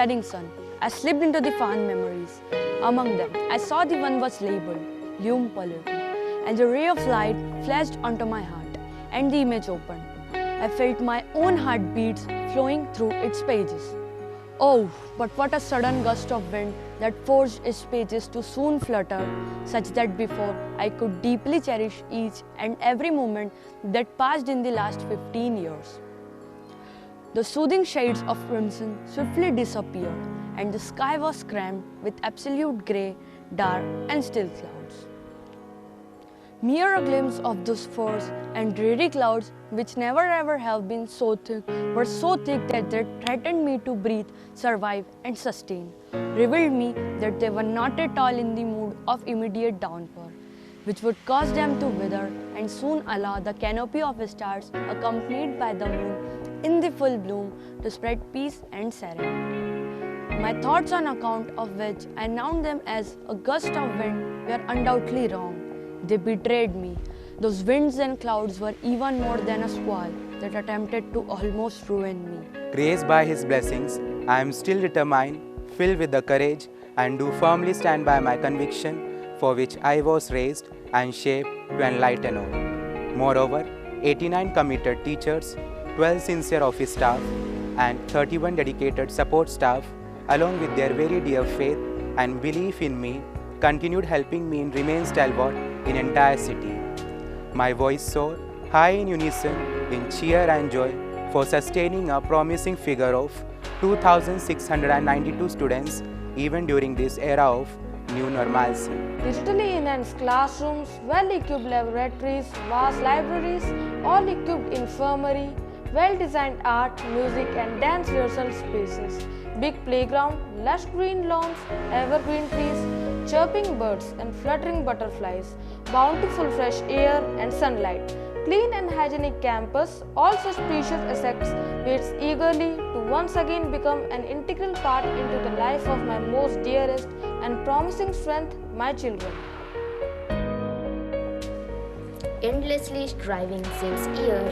setting sun, I slipped into the fond memories. Among them, I saw the one was labeled Lume and a ray of light flashed onto my heart, and the image opened. I felt my own heartbeats flowing through its pages. Oh, but what a sudden gust of wind that forced its pages to soon flutter, such that before I could deeply cherish each and every moment that passed in the last 15 years. The soothing shades of crimson swiftly disappeared, and the sky was crammed with absolute grey, dark and still clouds. Mere a glimpse of those fierce and dreary clouds, which never ever have been so thick, were so thick that they threatened me to breathe, survive and sustain, revealed me that they were not at all in the mood of immediate downpour, which would cause them to wither and soon allow the canopy of stars, accompanied by the moon in the full bloom, to spread peace and serenity. My thoughts on account of which I noun them as a gust of wind were undoubtedly wrong. They betrayed me. Those winds and clouds were even more than a squall that attempted to almost ruin me. Graced by His blessings, I am still determined, filled with the courage, and do firmly stand by my conviction for which I was raised and shaped to enlighten all. Moreover, 89 committed teachers, 12 sincere office staff, and 31 dedicated support staff, along with their very dear faith and belief in me, continued helping me remain stalwart in entire city. My voice soared high in unison in cheer and joy for sustaining a promising figure of 2,692 students even during this era of new normalcy. Digitally enhanced classrooms, well-equipped laboratories, vast libraries, all-equipped infirmary, well-designed art, music and dance rehearsal spaces, big playground, lush green lawns, evergreen trees, chirping birds and fluttering butterflies, bountiful fresh air and sunlight, clean and hygienic campus, all such precious assets waits eagerly to once again become an integral part into the life of my most dearest and promising strength, my children. Endlessly striving since year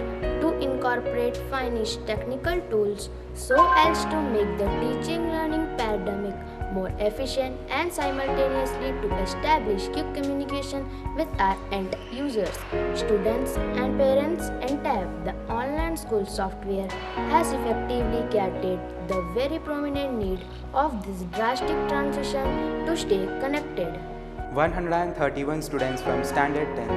to incorporate finest technical tools so as to make the teaching learning paradigm more efficient and simultaneously to establish quick communication with our end users, students and parents, and tap the online school software has effectively catered the very prominent need of this drastic transition to stay connected. 131 students from Standard 10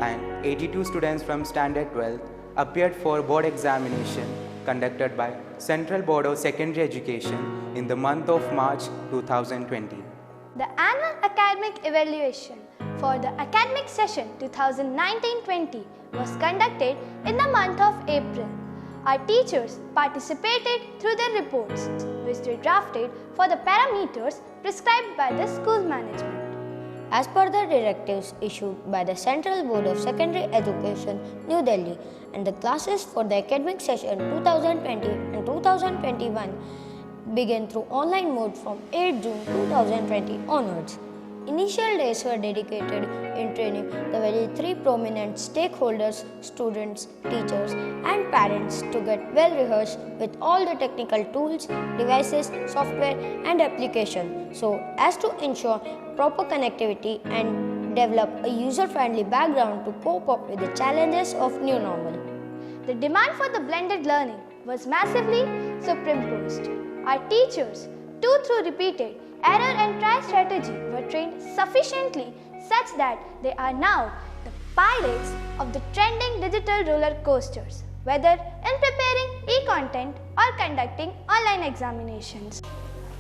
and 82 students from Standard 12 appeared for board examination conducted by Central Board of Secondary Education in the month of March 2020. The annual academic evaluation for the academic session 2019-20 was conducted in the month of April. Our teachers participated through their reports, which they drafted for the parameters prescribed by the school management. As per the directives issued by the Central Board of Secondary Education, New Delhi, and the classes for the academic session 2020 and 2021 began through online mode from 8 June 2020 onwards. Initial days were dedicated in training the very three prominent stakeholders, students, teachers, and parents to get well rehearsed with all the technical tools, devices, software, and applications so as to ensure proper connectivity and develop a user-friendly background to cope up with the challenges of new normal. The demand for the blended learning was massively superimposed. Our teachers, through repeated error and try strategy, were trained sufficiently such that they are now the pilots of the trending digital roller coasters, whether in preparing e-content or conducting online examinations.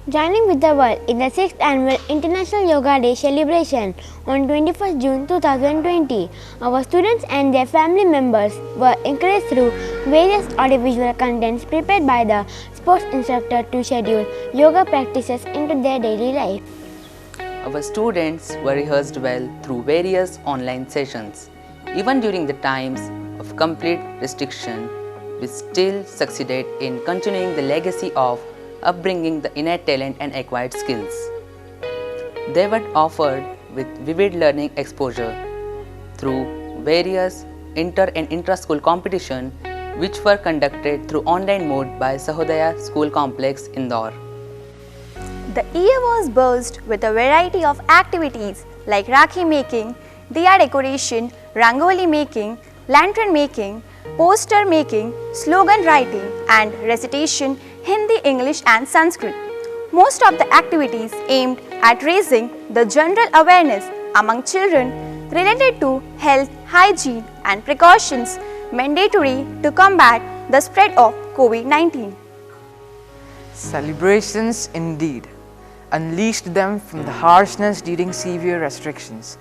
Joining with the world in the 6th Annual International Yoga Day celebration on 21st June 2020, our students and their family members were encouraged through various audiovisual contents prepared by the sports instructor to schedule yoga practices into their daily life. Our students were rehearsed well through various online sessions. Even during the times of complete restriction, we still succeeded in continuing the legacy of upbringing the innate talent and acquired skills. They were offered with vivid learning exposure through various inter and intra-school competition which were conducted through online mode by Sahodaya School Complex, Indore. The year was buzzed with a variety of activities like Rakhi making, diya decoration, rangoli making, lantern making, poster making, slogan writing and recitation, Hindi, English and Sanskrit. Most of the activities aimed at raising the general awareness among children related to health, hygiene and precautions mandatory to combat the spread of COVID-19. Celebrations indeed unleashed them from the harshness during severe restrictions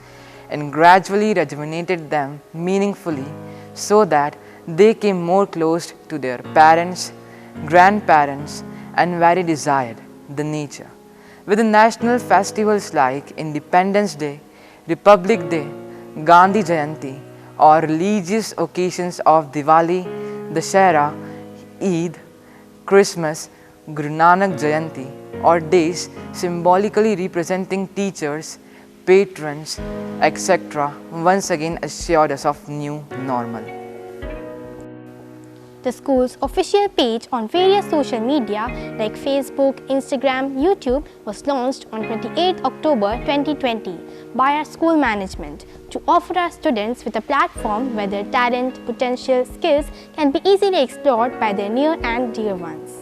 and gradually rejuvenated them meaningfully so that they came more close to their parents, grandparents and very desired the nature. With the national festivals like Independence Day, Republic Day, Gandhi Jayanti or religious occasions of Diwali, Dashera, Eid, Christmas, Guru Nanak Jayanti or days symbolically representing teachers, patrons, etc. once again assured us of new normal. The school's official page on various social media like Facebook, Instagram, YouTube was launched on 28 October 2020 by our school management to offer our students with a platform where their talent, potential, skills can be easily explored by their near and dear ones.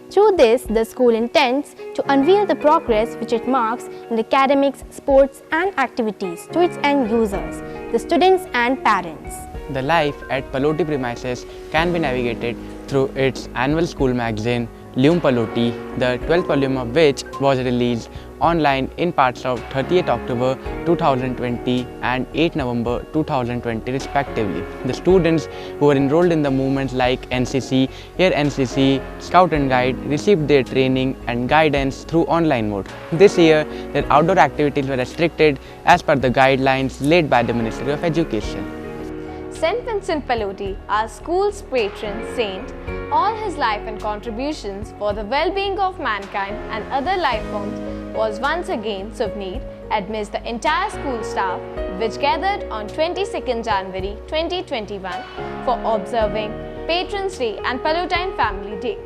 Through this, the school intends to unveil the progress which it marks in academics, sports and activities to its end users, the students and parents. The life at Pallotti premises can be navigated through its annual school magazine, Lume Pallotti, the 12th volume of which was released online in parts of 30th October 2020 and 8 November 2020 respectively. The students who were enrolled in the movements like NCC, Air NCC, Scout and Guide received their training and guidance through online mode. This year, their outdoor activities were restricted as per the guidelines laid by the Ministry of Education. St. Vincent Pallotti, our school's patron saint, all his life and contributions for the well-being of mankind and other life forms was once again souvenired amidst the entire school staff which gathered on 22nd January 2021 for observing Patron's Day and Pallottine Family Day.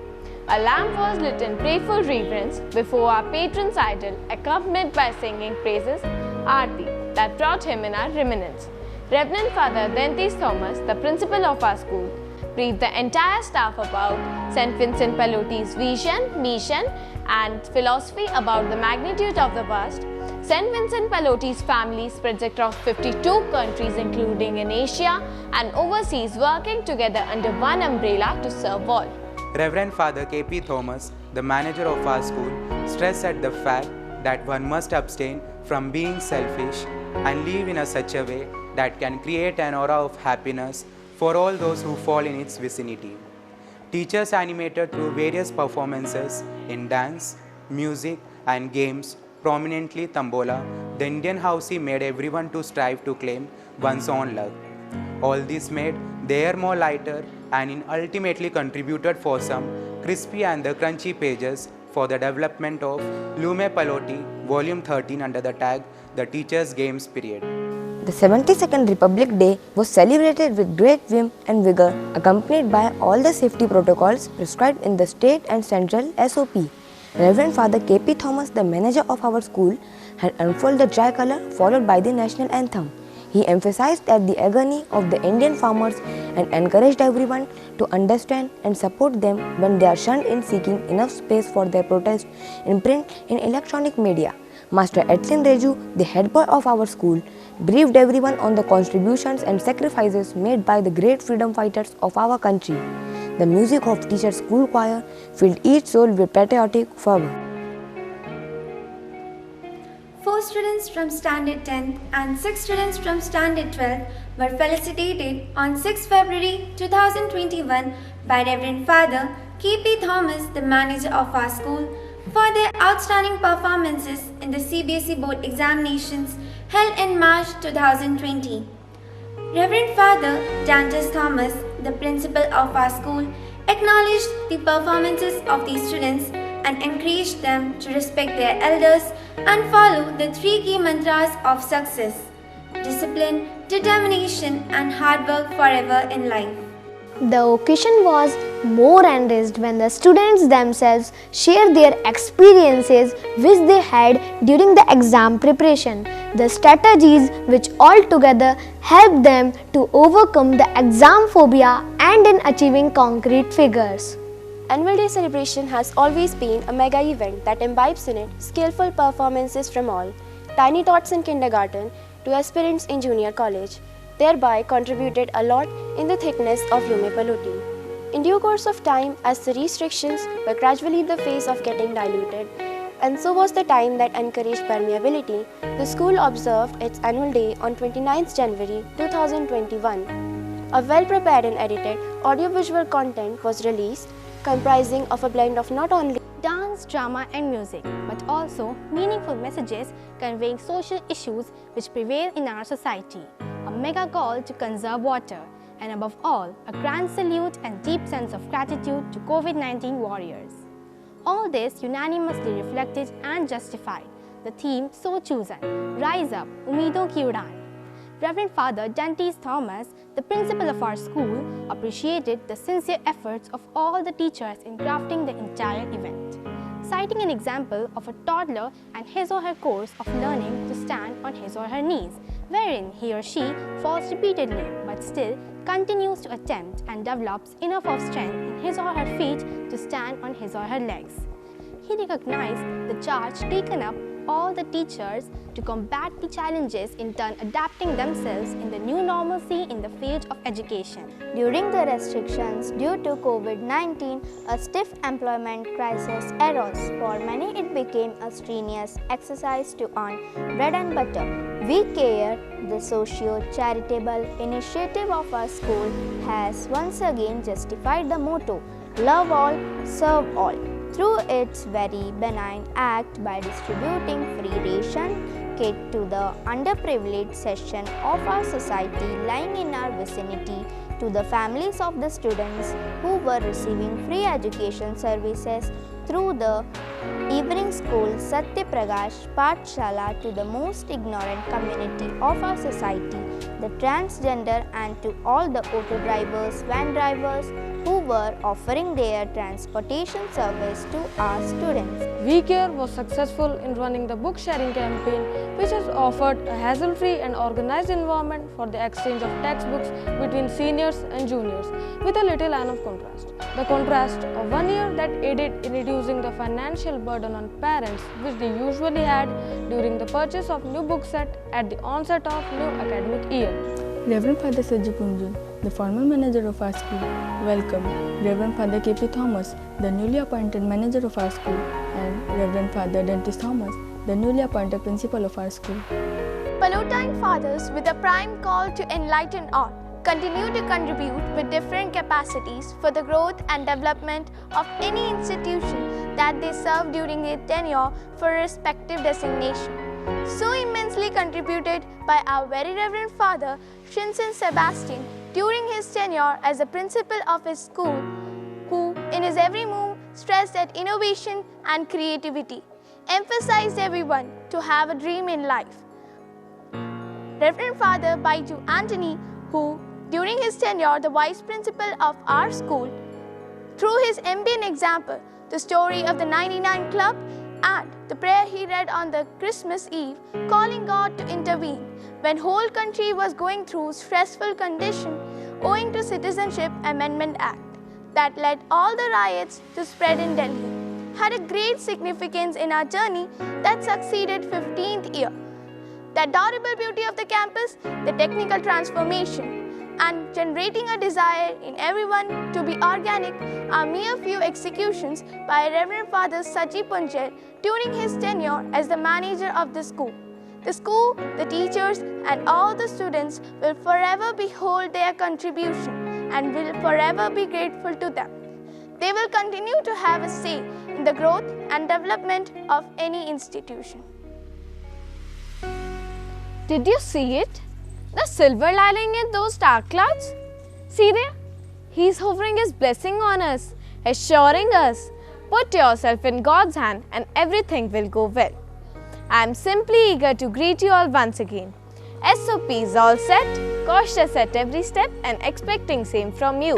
A lamp was lit in prayerful reverence before our patron's idol, accompanied by singing praises, Aarti, that brought him in our remembrance. Reverend Father Dentis Thomas, the principal of our school, briefed the entire staff about St. Vincent Pallotti's vision, mission and philosophy about the magnitude of the past. St. Vincent Pallotti's family spreads across 52 countries including in Asia and overseas, working together under one umbrella to serve all. Reverend Father K.P. Thomas, the manager of our school, stressed at the fact that one must abstain from being selfish and live in such a way that can create an aura of happiness for all those who fall in its vicinity. Teachers animated through various performances in dance, music and games, prominently Tambola, the Indian housey made everyone to strive to claim one's own luck. All this made the air more lighter and ultimately contributed for some crispy and the crunchy pages for the development of Lume Pallotti Volume 13 under the tag The Teachers' Games Period. The 72nd Republic Day was celebrated with great vim and vigor, accompanied by all the safety protocols prescribed in the state and central SOP. Reverend Father K.P. Thomas, the manager of our school, had unfurled the tricolour followed by the national anthem. He emphasized that the agony of the Indian farmers and encouraged everyone to understand and support them when they are shunned in seeking enough space for their protest in print and electronic media. Master Etlin Reju, the head boy of our school, briefed everyone on the contributions and sacrifices made by the great freedom fighters of our country. The music of teacher's school choir filled each soul with patriotic fervor. 4 students from Standard 10th and 6 students from Standard 12th were felicitated on 6 February 2021 by Reverend Father K.P. Thomas, the manager of our school, for their outstanding performances in the CBSE board examinations held in March 2020. Reverend Father Dentis Thomas, the principal of our school, acknowledged the performances of these students and encouraged them to respect their elders and follow the 3 key mantras of success: discipline, determination and hard work forever in life. The occasion was more enriched when the students themselves share their experiences which they had during the exam preparation, the strategies which altogether help them to overcome the exam phobia and in achieving concrete figures. Annual Day celebration has always been a mega event that imbibes in it skillful performances from all, tiny tots in kindergarten to aspirants in junior college, thereby contributed a lot in the thickness of Lume Pallotti. In due course of time, as the restrictions were gradually the phase of getting diluted, and so was the time that encouraged permeability, the school observed its annual day on 29th January 2021. A well-prepared and edited audiovisual content was released, comprising of a blend of not only dance, drama and music, but also meaningful messages conveying social issues which prevail in our society, a mega call to conserve water, and above all, a grand salute and deep sense of gratitude to COVID-19 warriors. All this unanimously reflected and justified the theme so chosen, Rise Up, Umeedon Ki Udaan. Reverend Father Dentis Thomas, the principal of our school, appreciated the sincere efforts of all the teachers in crafting the entire event, citing an example of a toddler and his or her course of learning to stand on his or her knees, wherein he or she falls repeatedly but still continues to attempt and develops enough of strength in his or her feet to stand on his or her legs. He recognized the charge taken up all the teachers to combat the challenges, in turn adapting themselves in the new normalcy in the field of education. During the restrictions due to COVID-19, a stiff employment crisis arose. For many, it became a strenuous exercise to earn bread and butter. We Care, the socio-charitable initiative of our school, has once again justified the motto, Love all, serve all, through its very benign act by distributing free ration kit to the underprivileged section of our society lying in our vicinity, to the families of the students who were receiving free education services through the evening school Satya Prakash Pathshala, to the most ignorant community of our society, the transgender, and to all the auto drivers, van drivers who were offering their transportation service to our students. We Care was successful in running the book sharing campaign, which has offered a hassle-free and organized environment for the exchange of textbooks between seniors and juniors, with a little line of contrast. The contrast of 1 year that aided in reducing the financial burden on parents, which they usually had during the purchase of new book set at the onset of new academic year. Reverend Father Sajji Punjan, the former manager of our school, welcomed Reverend Father K.P. Thomas, the newly appointed manager of our school, and Reverend Father Dentis Thomas, the newly appointed principal of our school. Pallottine fathers, with a prime call to enlighten all, continue to contribute with different capacities for the growth and development of any institution that they serve during their tenure for a respective designation. So immensely contributed by our very Reverend Father Vincent Sebastian during his tenure as the principal of his school, who in his every move stressed at innovation and creativity, emphasized everyone to have a dream in life. Reverend Father Baitu Anthony, who during his tenure the vice principal of our school, through his ambient example, the story of the 99 Club and the prayer he read on the Christmas Eve, calling God to intervene when whole country was going through stressful condition owing to Citizenship Amendment Act that led all the riots to spread in Delhi, had a great significance in our journey that succeeded 15th year. The adorable beauty of the campus, the technical transformation, and generating a desire in everyone to be organic are mere few executions by Reverend Father Sajji Punjan during his tenure as the manager of the school. The school, the teachers, and all the students will forever behold their contribution and will forever be grateful to them. They will continue to have a say in the growth and development of any institution. Did you see it? The silver lining in those dark clouds? See there? He's hovering his blessing on us, assuring us, put yourself in God's hand and everything will go well. I am simply eager to greet you all once again. SOP is all set, cautious at every step and expecting same from you.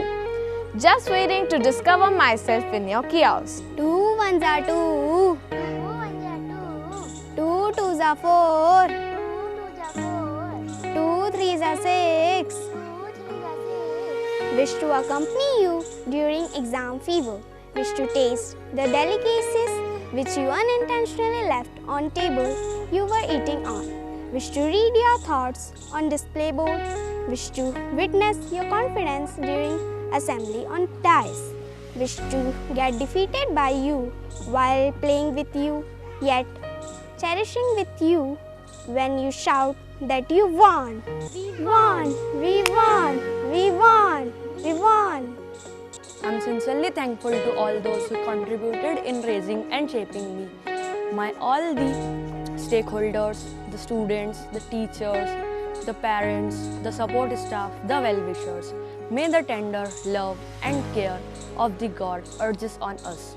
just waiting to discover myself in your chaos. 2 ones are 2. 2 twos are 4. 2 threes are 6. Wish to accompany you during exam fever. Wish to taste the delicacies which you unintentionally left on table you were eating on. Wish to read your thoughts on display board. Wish to witness your confidence during assembly on dais. Wish to get defeated by you while playing with you, yet cherishing with you when you shout that you won. We won! We won! We won! We won! I'm sincerely thankful to all those who contributed in raising and shaping me. All the stakeholders, the students, the teachers, the parents, the support staff, the well-wishers. May the tender love and care of the God urges on us.